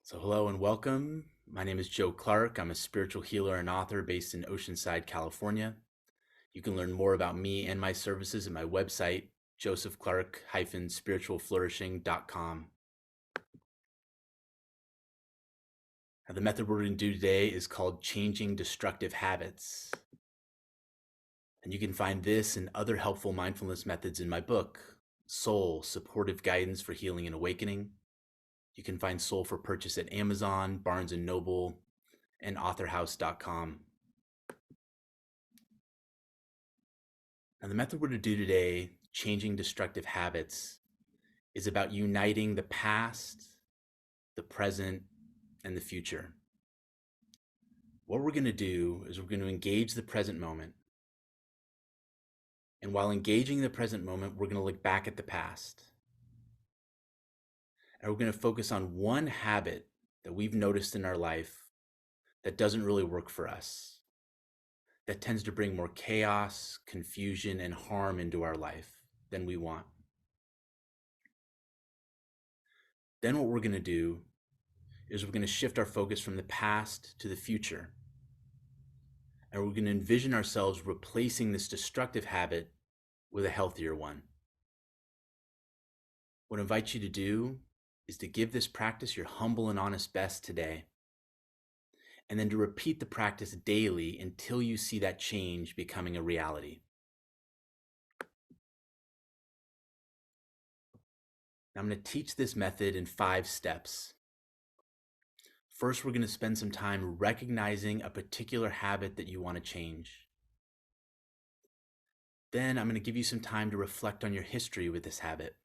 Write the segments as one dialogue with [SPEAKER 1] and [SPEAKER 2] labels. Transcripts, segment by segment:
[SPEAKER 1] So, hello and welcome. My name is Joe Clarke. I'm a spiritual healer and author based in Oceanside, California. You can learn more about me and my services at my website, josephclarke-spiritualflourishing.com. Now, the method we're going to do today is called changing destructive habits. And you can find this and other helpful mindfulness methods in my book, Soul, Supportive Guidance for Healing and Awakening. You can find Soul for purchase at Amazon, Barnes & Noble, and authorhouse.com. Now, the method we're going to do today, changing destructive habits, is about uniting the past, the present, and the future. What we're going to do is we're going to engage the present moment. And while engaging the present moment, we're going to look back at the past. And we're going to focus on one habit that we've noticed in our life that doesn't really work for us, that tends to bring more chaos, confusion, and harm into our life than we want. Then what we're going to do is we're going to shift our focus from the past to the future. And we're going to envision ourselves replacing this destructive habit with a healthier one. What I invite you to do is to give this practice your humble and honest best today, and then to repeat the practice daily until you see that change becoming a reality. Now, I'm going to teach this method in 5 steps. First, we're going to spend some time recognizing a particular habit that you want to change. Then I'm going to give you some time to reflect on your history with this habit.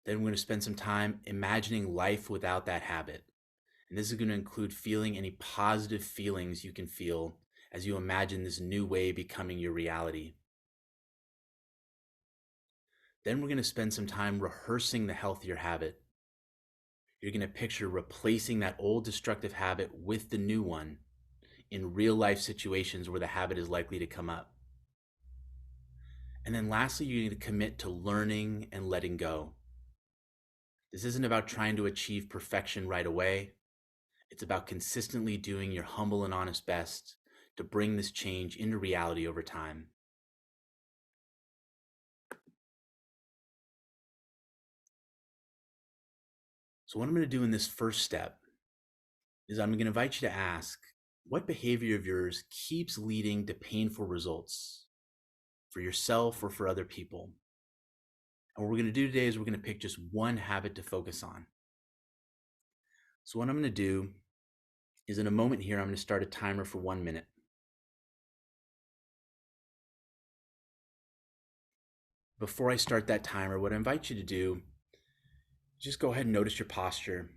[SPEAKER 1] Then we're going to spend some time imagining life without that habit. And this is going to include feeling any positive feelings you can feel as you imagine this new way becoming your reality. Then we're going to spend some time rehearsing the healthier habit. You're going to picture replacing that old destructive habit with the new one in real life situations where the habit is likely to come up. And then lastly, you need to commit to learning and letting go. This isn't about trying to achieve perfection right away. It's about consistently doing your humble and honest best to bring this change into reality over time. So what I'm going to do in this first step is I'm going to invite you to ask, what behavior of yours keeps leading to painful results for yourself or for other people? And what we're going to do today is we're going to pick just one habit to focus on. So what I'm going to do is in a moment here, I'm going to start a timer for 1 minute. Before I start that timer, what I invite you to do, just go ahead and notice your posture.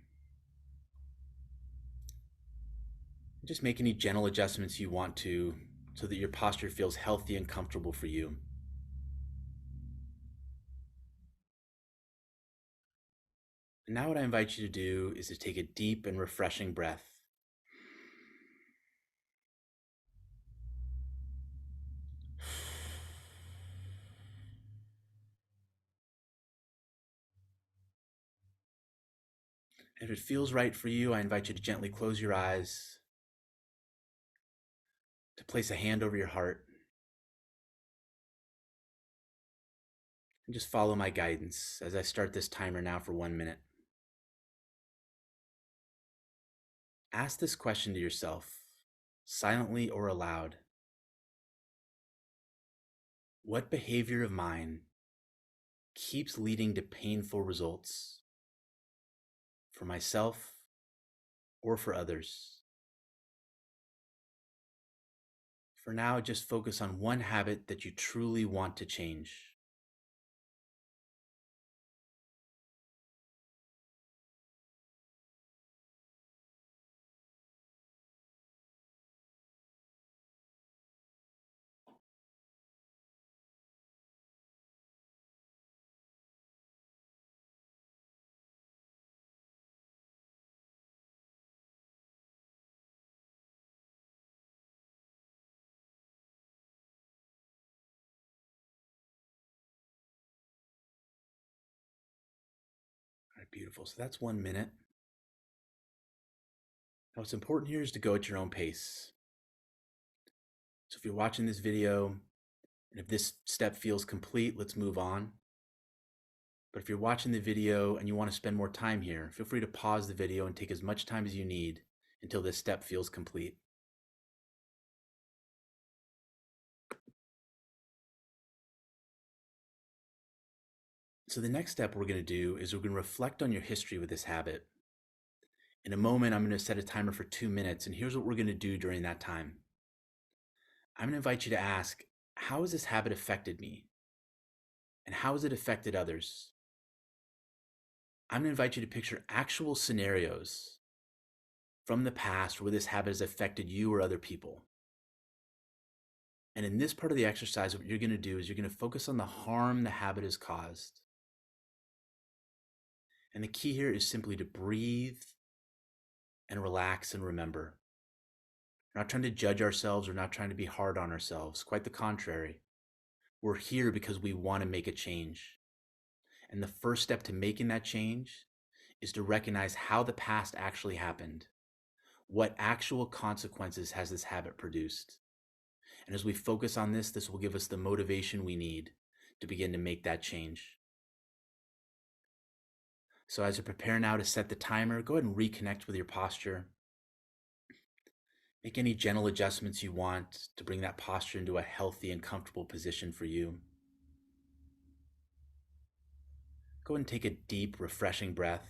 [SPEAKER 1] Just make any gentle adjustments you want to so that your posture feels healthy and comfortable for you. And now what I invite you to do is to take a deep and refreshing breath. If it feels right for you, I invite you to gently close your eyes, to place a hand over your heart, and just follow my guidance as I start this timer now for 1 minute. Ask this question to yourself, silently or aloud. What behavior of mine keeps leading to painful results for myself or for others? For now, just focus on one habit that you truly want to change. Beautiful. So that's 1 minute. Now, what's important here is to go at your own pace. So if you're watching this video, and if this step feels complete, let's move on. But if you're watching the video and you want to spend more time here, feel free to pause the video and take as much time as you need until this step feels complete. So the next step we're going to do is we're going to reflect on your history with this habit. In a moment, I'm going to set a timer for 2 minutes, and here's what we're going to do during that time. I'm going to invite you to ask, how has this habit affected me? And how has it affected others? I'm going to invite you to picture actual scenarios from the past where this habit has affected you or other people. And in this part of the exercise, what you're going to do is you're going to focus on the harm the habit has caused. And the key here is simply to breathe and relax and remember. We're not trying to judge ourselves. We're not trying to be hard on ourselves. Quite the contrary. We're here because we want to make a change. And the first step to making that change is to recognize how the past actually happened. What actual consequences has this habit produced? And as we focus on this, this will give us the motivation we need to begin to make that change. So as you prepare now to set the timer, go ahead and reconnect with your posture. Make any gentle adjustments you want to bring that posture into a healthy and comfortable position for you. Go ahead and take a deep, refreshing breath.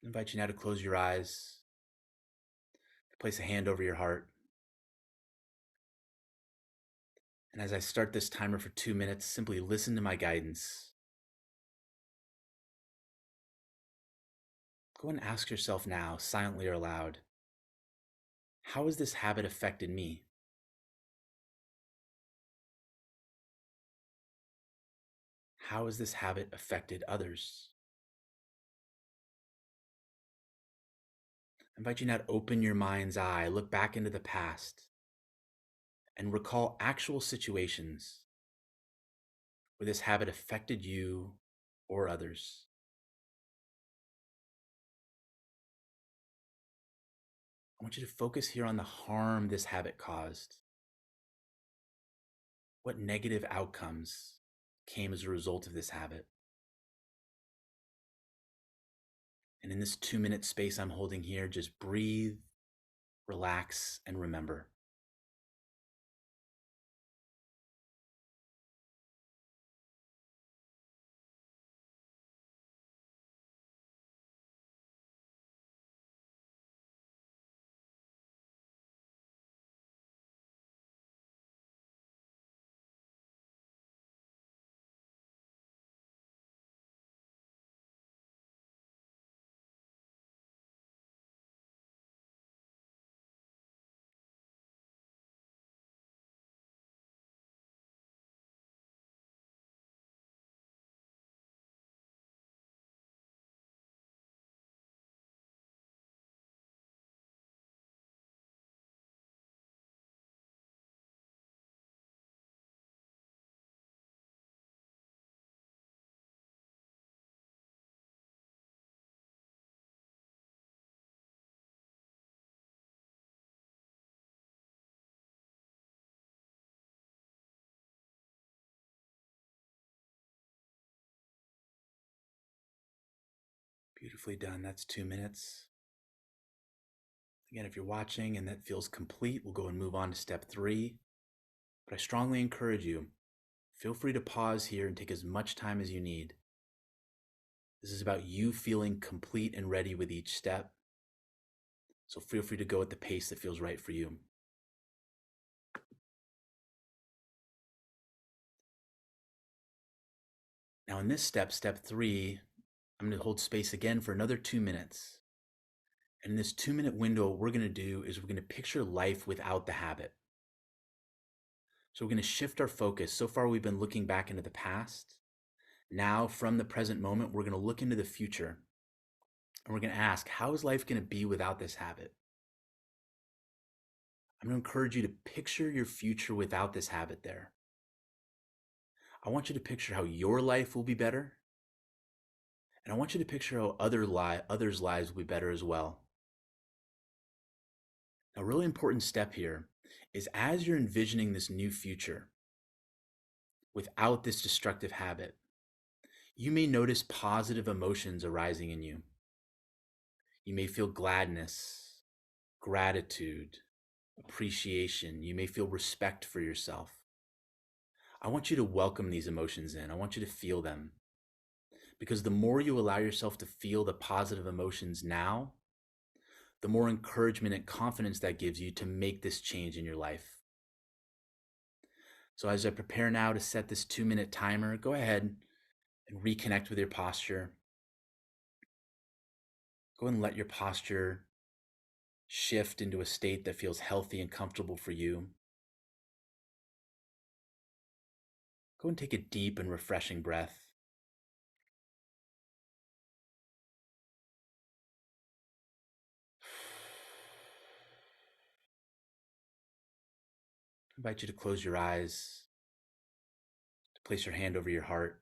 [SPEAKER 1] I invite you now to close your eyes, place a hand over your heart. And as I start this timer for 2 minutes, simply listen to my guidance. Go and ask yourself now, silently or aloud, how has this habit affected me? How has this habit affected others? I invite you now to open your mind's eye, look back into the past, and recall actual situations where this habit affected you or others. I want you to focus here on the harm this habit caused. What negative outcomes came as a result of this habit? And in this 2 minute space I'm holding here, just breathe, relax, and remember. Beautifully done. That's 2 minutes. Again, if you're watching and that feels complete, we'll go and move on to step 3. But I strongly encourage you, feel free to pause here and take as much time as you need. This is about you feeling complete and ready with each step. So feel free to go at the pace that feels right for you. Now in this step, step 3, I'm going to hold space again for another 2 minutes. And in this 2 minute window, what we're going to do is we're going to picture life without the habit. So we're going to shift our focus. So far, we've been looking back into the past. Now, from the present moment, we're going to look into the future. And we're going to ask, how is life going to be without this habit? I'm going to encourage you to picture your future without this habit there. I want you to picture how your life will be better. And I want you to picture how others' lives will be better as well. A really important step here is as you're envisioning this new future without this destructive habit, you may notice positive emotions arising in you. You may feel gladness, gratitude, appreciation. You may feel respect for yourself. I want you to welcome these emotions in. I want you to feel them. Because the more you allow yourself to feel the positive emotions now, the more encouragement and confidence that gives you to make this change in your life. So as I prepare now to set this 2-minute timer, go ahead and reconnect with your posture. Go and let your posture shift into a state that feels healthy and comfortable for you. Go and take a deep and refreshing breath. I invite you to close your eyes, to place your hand over your heart.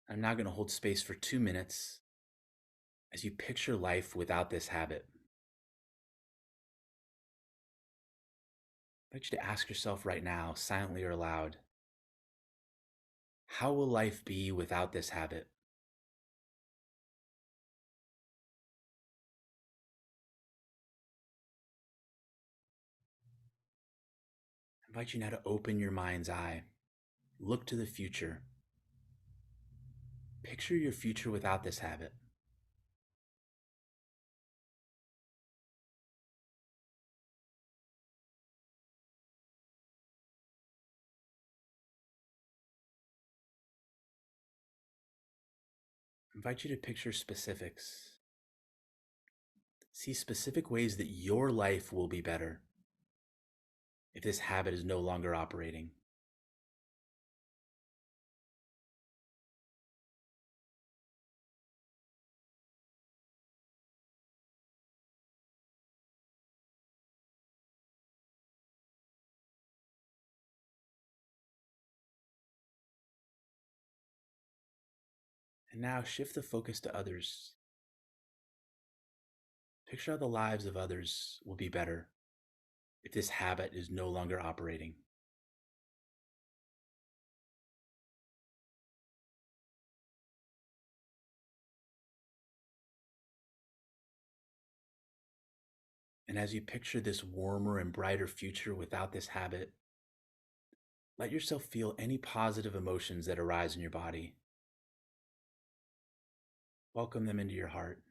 [SPEAKER 1] I'm now going to hold space for 2 minutes as you picture life without this habit. I invite you to ask yourself right now, silently or aloud, how will life be without this habit? I invite you now to open your mind's eye, look to the future. Picture your future without this habit. I invite you to picture specifics. See specific ways that your life will be better if this habit is no longer operating. And now shift the focus to others. Picture how the lives of others will be better if this habit is no longer operating. And as you picture this warmer and brighter future without this habit, let yourself feel any positive emotions that arise in your body. Welcome them into your heart.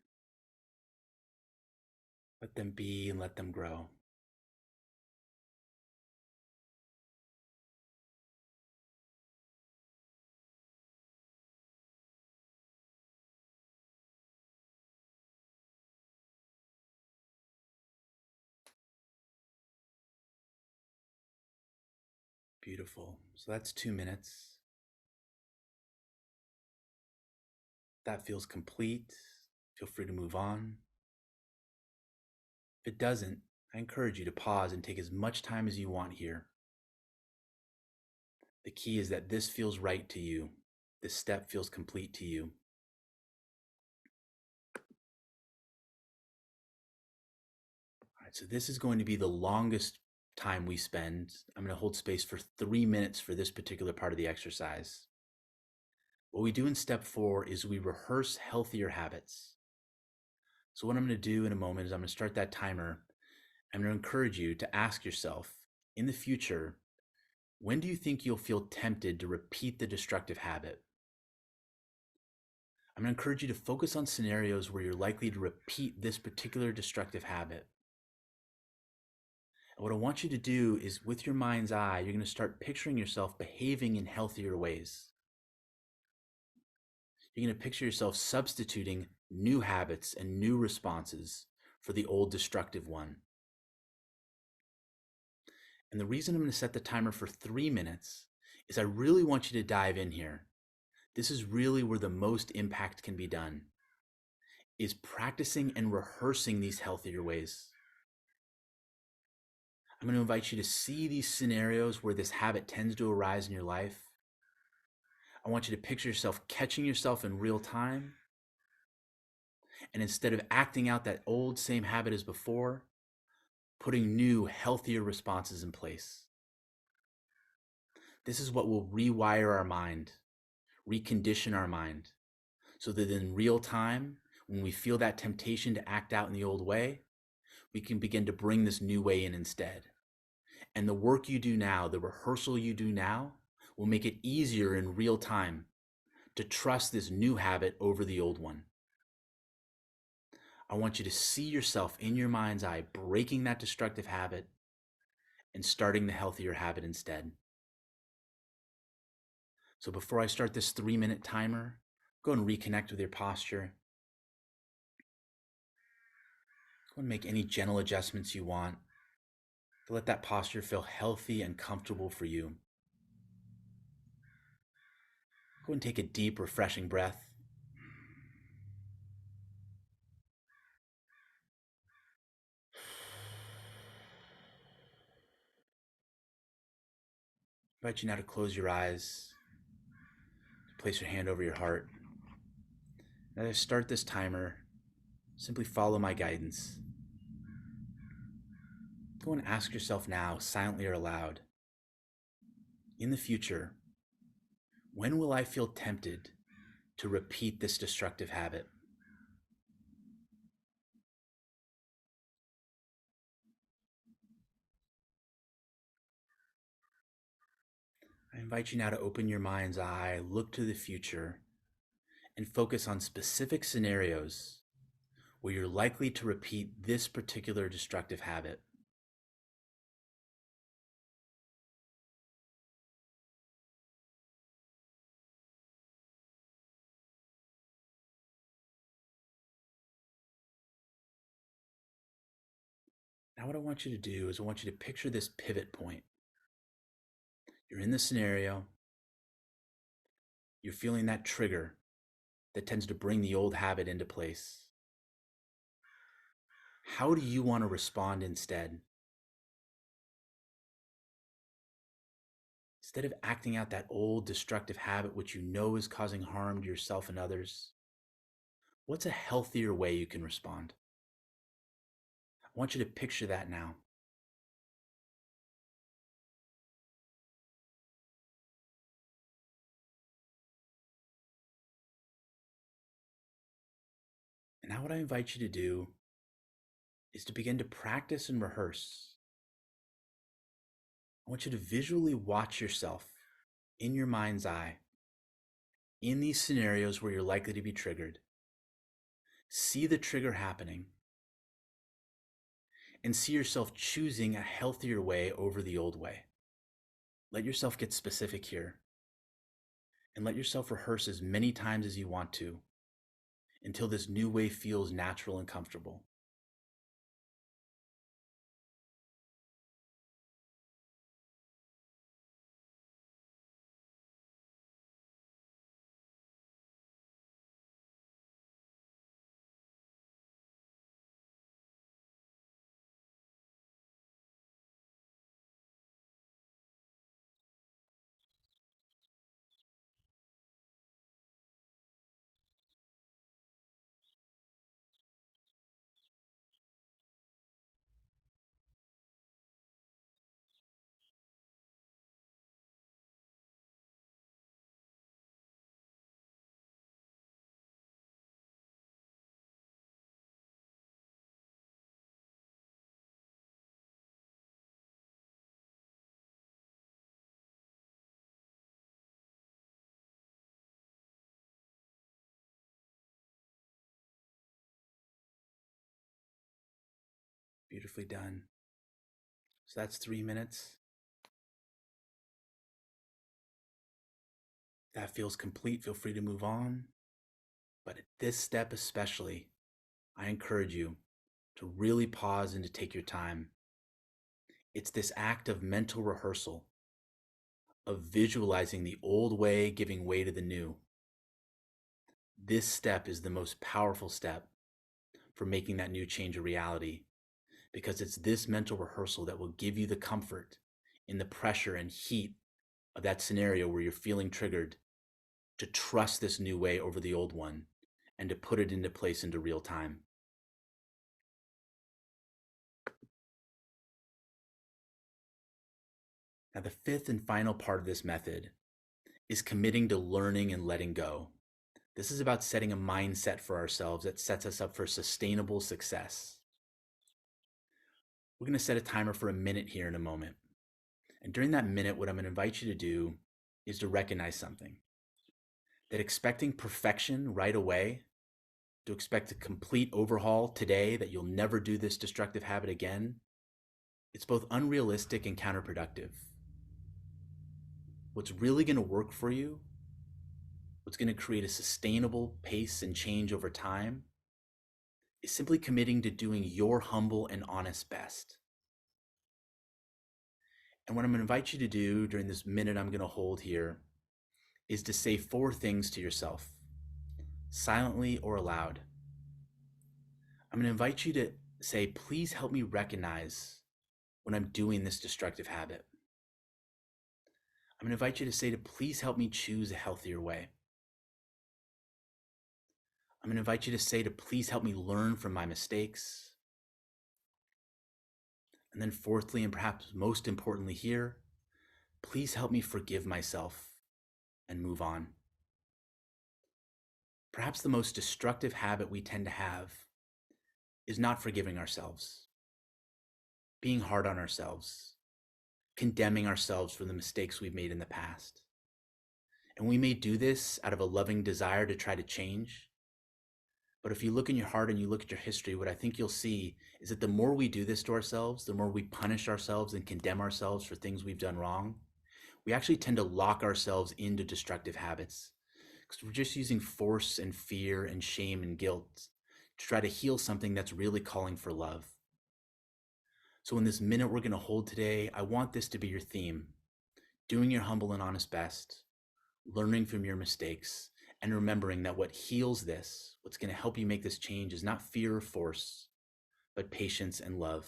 [SPEAKER 1] Let them be and let them grow. Beautiful. So that's 2 minutes. That feels complete. Feel free to move on. If it doesn't, I encourage you to pause and take as much time as you want here. The key is that this feels right to you. This step feels complete to you. All right, so this is going to be the longest time we spend. I'm going to hold space for 3 minutes for this particular part of the exercise. What we do in step 4 is we rehearse healthier habits. So what I'm going to do in a moment is I'm going to start that timer. I'm going to encourage you to ask yourself, in the future, when do you think you'll feel tempted to repeat the destructive habit? I'm going to encourage you to focus on scenarios where you're likely to repeat this particular destructive habit. And what I want you to do is, with your mind's eye, you're going to start picturing yourself behaving in healthier ways. You're going to picture yourself substituting new habits and new responses for the old destructive one. And the reason I'm going to set the timer for 3 minutes is I really want you to dive in here. This is really where the most impact can be done, is practicing and rehearsing these healthier ways. I'm going to invite you to see these scenarios where this habit tends to arise in your life. I want you to picture yourself catching yourself in real time. And instead of acting out that old same habit as before, putting new, healthier responses in place. This is what will rewire our mind, recondition our mind, so that in real time, when we feel that temptation to act out in the old way, we can begin to bring this new way in instead. And the work you do now, the rehearsal you do now, will make it easier in real time to trust this new habit over the old one. I want you to see yourself in your mind's eye breaking that destructive habit and starting the healthier habit instead. So before I start this 3-minute timer, go and reconnect with your posture. Go and make any gentle adjustments you want to let that posture feel healthy and comfortable for you. Go and take a deep, refreshing breath. I invite you now to close your eyes, to place your hand over your heart. As I start this timer, simply follow my guidance. Go and ask yourself now, silently or aloud, in the future, when will I feel tempted to repeat this destructive habit? I invite you now to open your mind's eye, look to the future, and focus on specific scenarios where you're likely to repeat this particular destructive habit. Now what I want you to do is I want you to picture this pivot point. You're in the scenario, you're feeling that trigger that tends to bring the old habit into place. How do you want to respond instead? Instead of acting out that old destructive habit which you know is causing harm to yourself and others, what's a healthier way you can respond? I want you to picture that now. And now what I invite you to do is to begin to practice and rehearse. I want you to visually watch yourself in your mind's eye in these scenarios where you're likely to be triggered. See the trigger happening and see yourself choosing a healthier way over the old way. Let yourself get specific here and let yourself rehearse as many times as you want to until this new way feels natural and comfortable. Beautifully done. So that's 3 minutes. If that feels complete, feel free to move on. But at this step especially, I encourage you to really pause and to take your time. It's this act of mental rehearsal, of visualizing the old way giving way to the new. This step is the most powerful step for making that new change a reality, because it's this mental rehearsal that will give you the comfort in the pressure and heat of that scenario where you're feeling triggered to trust this new way over the old one and to put it into place into real time. Now, the fifth and final part of this method is committing to learning and letting go. This is about setting a mindset for ourselves that sets us up for sustainable success. We're going to set a timer for a minute here in a moment. And during that minute, what I'm going to invite you to do is to recognize something. That expecting perfection right away, to expect a complete overhaul today, that you'll never do this destructive habit again, it's both unrealistic and counterproductive. What's really going to work for you, what's going to create a sustainable pace and change over time, is simply committing to doing your humble and honest best. And what I'm going to invite you to do during this minute I'm going to hold here is to say 4 things to yourself, silently or aloud. I'm going to invite you to say, please help me recognize when I'm doing this destructive habit. I'm going to invite you to say, please help me choose a healthier way. I'm going to invite you to say, please help me learn from my mistakes. And then fourthly, and perhaps most importantly here, please help me forgive myself and move on. Perhaps the most destructive habit we tend to have is not forgiving ourselves, being hard on ourselves, condemning ourselves for the mistakes we've made in the past. And we may do this out of a loving desire to try to change. But if you look in your heart and you look at your history, what I think you'll see is that the more we do this to ourselves, the more we punish ourselves and condemn ourselves for things we've done wrong, we actually tend to lock ourselves into destructive habits because we're just using force and fear and shame and guilt to try to heal something that's really calling for love. So in this minute we're going to hold today, I want this to be your theme: doing your humble and honest best, learning from your mistakes, and remembering that what heals this, what's going to help you make this change, is not fear or force, but patience and love.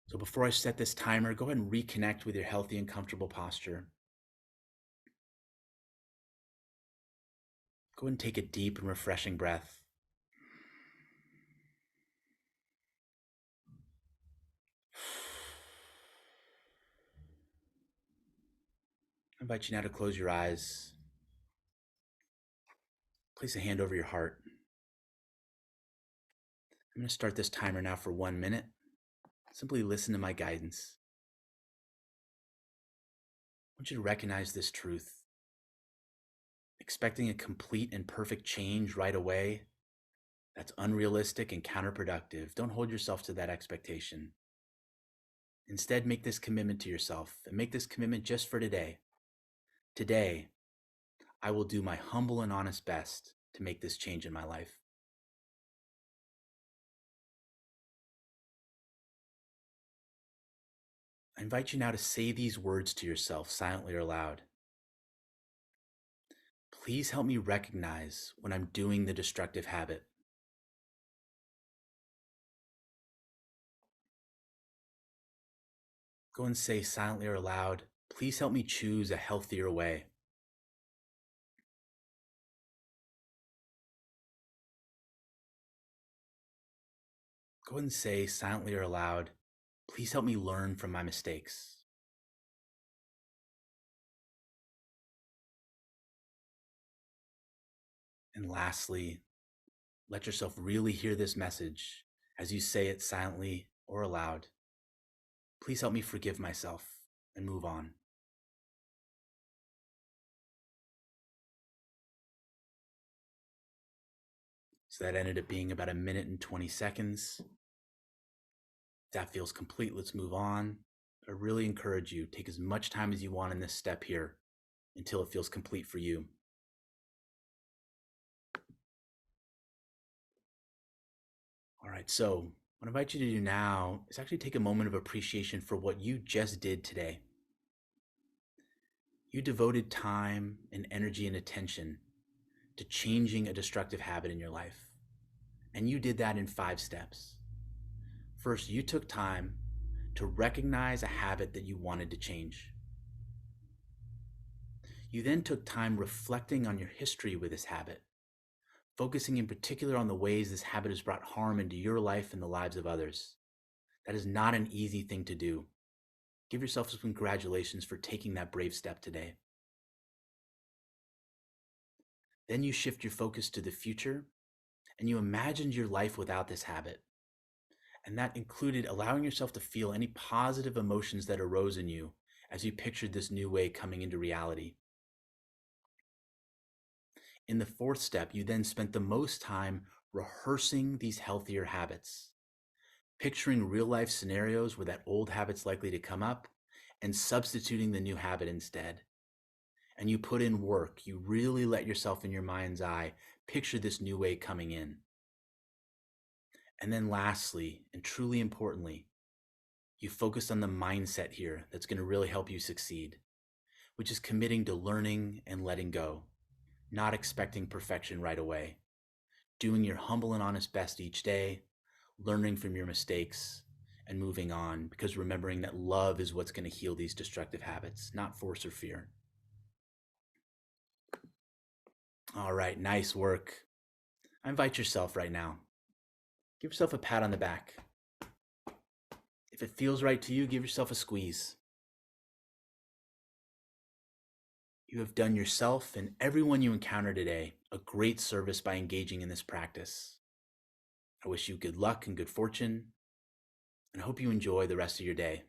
[SPEAKER 1] So before I set this timer, go ahead and reconnect with your healthy and comfortable posture. Go ahead and take a deep and refreshing breath. I invite you now to close your eyes. Place a hand over your heart. I'm going to start this timer now for 1 minute. Simply listen to my guidance. I want you to recognize this truth. Expecting a complete and perfect change right away, that's unrealistic and counterproductive. Don't hold yourself to that expectation. Instead, make this commitment to yourself, and make this commitment just for today. Today, I will do my humble and honest best to make this change in my life. I invite you now to say these words to yourself, silently or aloud. Please help me recognize when I'm doing the destructive habit. Go and say silently or aloud, please help me choose a healthier way. Go and say silently or aloud, please help me learn from my mistakes. And lastly, let yourself really hear this message as you say it silently or aloud. Please help me forgive myself and move on. So that ended up being about 1 minute and 20 seconds. If that feels complete, let's move on. I really encourage you, take as much time as you want in this step here until it feels complete for you. All right, so what I invite you to do now is actually take a moment of appreciation for what you just did today. You devoted time and energy and attention to changing a destructive habit in your life. And you did that in 5 steps. First, you took time to recognize a habit that you wanted to change. You then took time reflecting on your history with this habit, focusing in particular on the ways this habit has brought harm into your life and the lives of others. That is not an easy thing to do. Give yourself some congratulations for taking that brave step today. Then you shift your focus to the future and you imagined your life without this habit. And that included allowing yourself to feel any positive emotions that arose in you as you pictured this new way coming into reality. In the fourth step, you then spent the most time rehearsing these healthier habits, picturing real life scenarios where that old habit's likely to come up and substituting the new habit instead. And you put in work. You really let yourself in your mind's eye picture this new way coming in. And then lastly, and truly importantly, you focus on the mindset here that's going to really help you succeed, which is committing to learning and letting go, not expecting perfection right away, doing your humble and honest best each day, learning from your mistakes, and moving on, because remembering that love is what's going to heal these destructive habits, not force or fear. All right, nice work. I invite yourself right now. Give yourself a pat on the back. If it feels right to you, give yourself a squeeze. You have done yourself and everyone you encounter today a great service by engaging in this practice. I wish you good luck and good fortune, and I hope you enjoy the rest of your day.